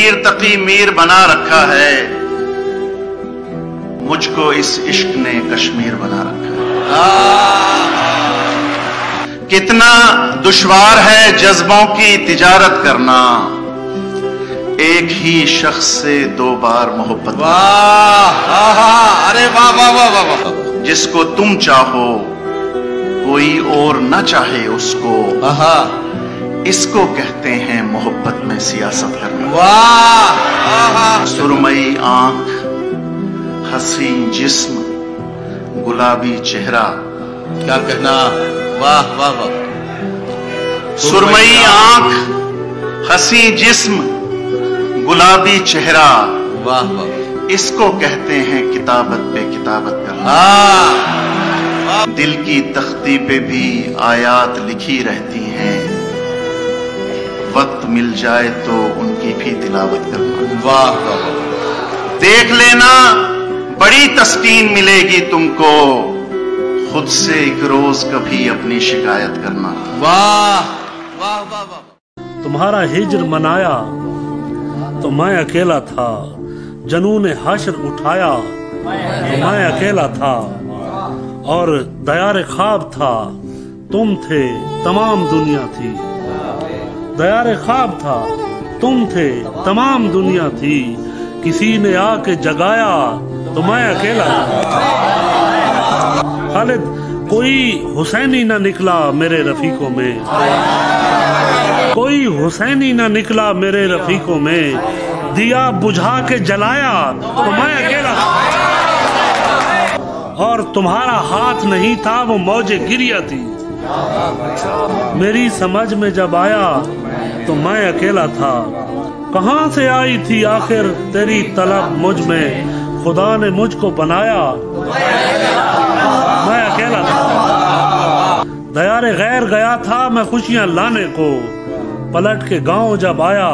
پیر تقی میر بنا رکھا ہے، مجھ کو اس عشق نے کشمیر بنا رکھا ہے۔ کتنا دشوار ہے جذبوں کی تجارت کرنا، ایک ہی شخص سے 2 بار محبت کرنا۔ ارے واہ واہ واہ واہ! جس کو تم چاہو کوئی اور نہ چاہے اس کو، اس کو کہتے ہیں محبت میں سیاست کرنا۔ سرمئی آنکھ، حسین جسم، گلابی چہرہ، کیا کہنا! واہ واہ واہ! سرمئی آنکھ، حسین جسم، گلابی چہرہ، واہ واہ! اس کو کہتے ہیں کتابت پہ کتابت کرنا۔ دل کی تختی پہ بھی آیات لکھی رہتی ہیں، وقت مل جائے تو ان کی بھی تلاوت کرنا۔ واہ واہ! دیکھ لینا بڑی تسکین ملے گی تم کو، خود سے ایک روز کبھی اپنی شکایت کرنا۔ واہ واہ واہ واہ! تمہارا ہجر منایا تو میں اکیلا تھا، جنون حشر اٹھایا تو میں اکیلا تھا، اور دیار خواب تھا تم تھے تمام دنیا تھی۔ دیار خواب تھا تم تھے تمام دنیا تھی، کسی نے آ کے جگایا تو میں اکیلا تھا۔ خالد، کوئی حسینی نہ نکلا میرے رفیقوں میں، کوئی حسینی نہ نکلا میرے رفیقوں میں، دیا بجھا کے جلایا تو میں اکیلا تھا، اور تمہارا ہاتھ نہیں تھا وہ موج گریہ تھی۔ میری سمجھ میں جب آیا تو میں اکیلا تھا، کہاں سے آئی تھی آخر تیری طلب مجھ میں، خدا نے مجھ کو بنایا میں اکیلا تھا۔ دیار غیر گیا تھا میں خوشیاں لانے کو، پلٹ کے گاؤں جب آیا